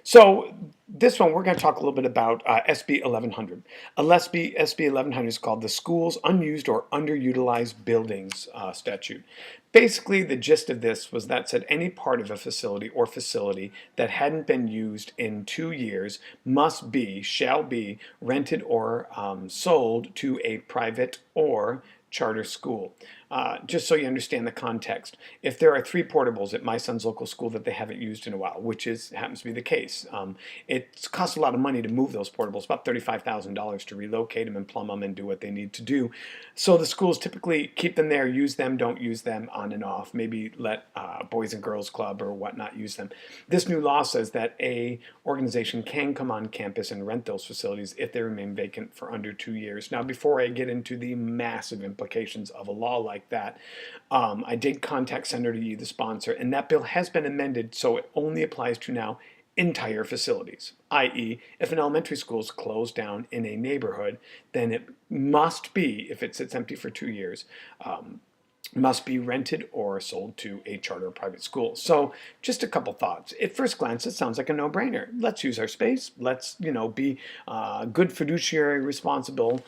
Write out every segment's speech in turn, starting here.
So this one, we're going to talk a little bit about SB 1100. SB 1100 is called the Schools Unused or Underutilized Buildings Statute. Basically, the gist of this was that said any part of a facility or facility that hadn't been used in 2 years shall be rented or sold to a private or charter school. Just so you understand the context, if there are 3 portables at my son's local school that they haven't used in a while, which happens to be the case, it costs a lot of money to move those portables, about $35,000 to relocate them and plumb them and do what they need to do. So the schools typically keep them there, use them, don't use them, on and off. Maybe let Boys and Girls Club or whatnot use them. This new law says that a organization can come on campus and rent those facilities if they remain vacant for under 2 years. Now, before I get into the massive implications of a law like that, I did contact Senator Yee, the sponsor, and that bill has been amended so it only applies to now entire facilities, i.e., if an elementary school is closed down in a neighborhood, then it must be, if it sits empty for 2 years, must be rented or sold to a charter or private school. So just a couple thoughts. At first glance, it sounds like a no-brainer. Let's use our space. Let's, be good fiduciary, responsible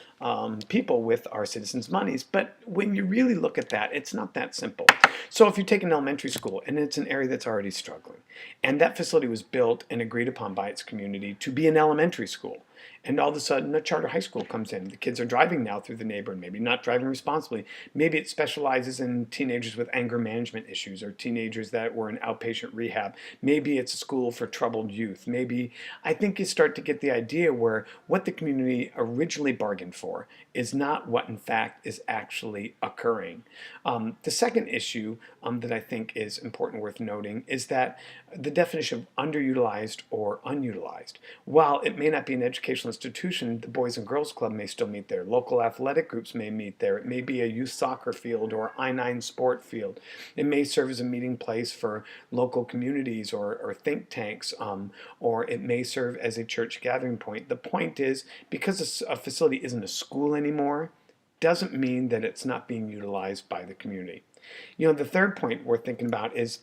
people with our citizens' monies. But when you really look at that, it's not that simple. So if you take an elementary school and it's an area that's already struggling, and that facility was built and agreed upon by its community to be an elementary school, and all of a sudden a charter high school comes in. The kids are driving now through the neighborhood, maybe not driving responsibly. Maybe it specializes in teenagers with anger management issues or teenagers that were in outpatient rehab. Maybe it's a school for troubled youth. Maybe, I think you start to get the idea where what the community originally bargained for is not what in fact is actually occurring. The second issue that I think is important worth noting is that the definition of underutilized or unutilized. While it may not be an educational institution, the Boys and Girls Club may still meet there. Local athletic groups may meet there. It may be a youth soccer field or I-9 sport field. It may serve as a meeting place for local communities or think tanks, or it may serve as a church gathering point. The point is, because a facility isn't a school anymore, doesn't mean that it's not being utilized by the community. The third point we're thinking about is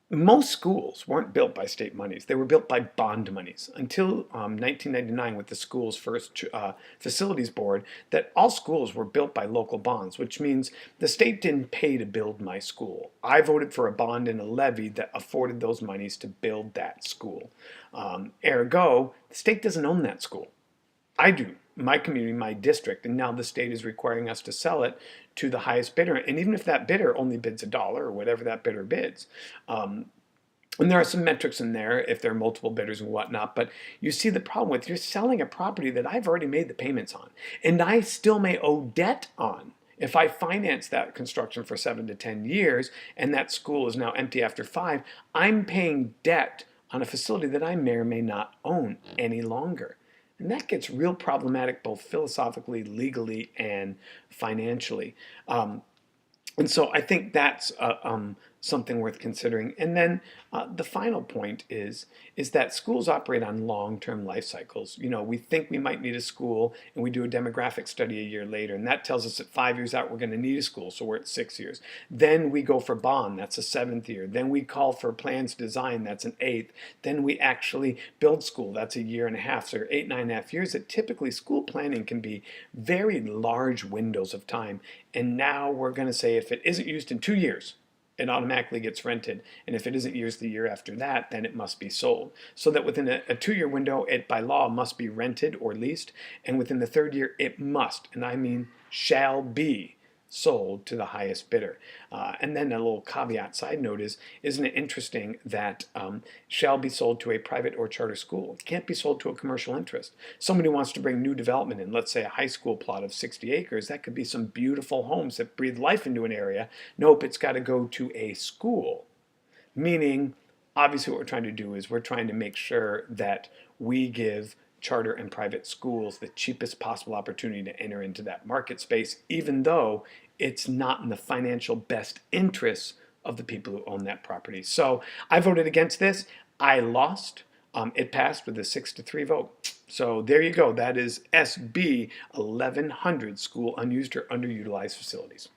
most schools weren't built by state monies. They were built by bond monies until 1999 with the school's first facilities board, that all schools were built by local bonds, which means the state didn't pay to build my school. I voted for a bond and a levy that afforded those monies to build that school. Ergo, the state doesn't own that school. I do, my community, my district, and now the state is requiring us to sell it to the highest bidder. And even if that bidder only bids $1 or whatever that bidder bids, and there are some metrics in there if there are multiple bidders and whatnot, but you see the problem with you're selling a property that I've already made the payments on, and I still may owe debt on. If I finance that construction for 7 to 10 years and that school is now empty after 5, I'm paying debt on a facility that I may or may not own any longer. And that gets real problematic both philosophically, legally, and financially. And so I think that's something worth considering. And then the final point is that schools operate on long-term life cycles. We think we might need a school, and we do a demographic study a year later, and that tells us that 5 years out we're going to need a school, so we're at 6 years. Then we go for bond, that's a 7th year. Then we call for plans design, that's an 8th. Then we actually build school, that's a year and a half, so 8, 9.5 years. That typically school planning can be very large windows of time. And now we're going to say if it isn't used in 2 years, it automatically gets rented. And if it isn't used the year after that, then it must be sold. So that within a 2-year window, it by law must be rented or leased. And within the 3rd year, it must, and I mean shall be, sold to the highest bidder. And then a little caveat side note is, isn't it interesting that shall be sold to a private or charter school? It can't be sold to a commercial interest. Somebody wants to bring new development in, let's say a high school plot of 60 acres, that could be some beautiful homes that breathe life into an area. Nope, it's got to go to a school. Meaning, obviously what we're trying to do is we're trying to make sure that we give charter and private schools the cheapest possible opportunity to enter into that market space, even though it's not in the financial best interests of the people who own that property. So I voted against this. I lost. It passed with a 6-3 vote. So there you go. That is SB 1100, School Unused or Underutilized Facilities.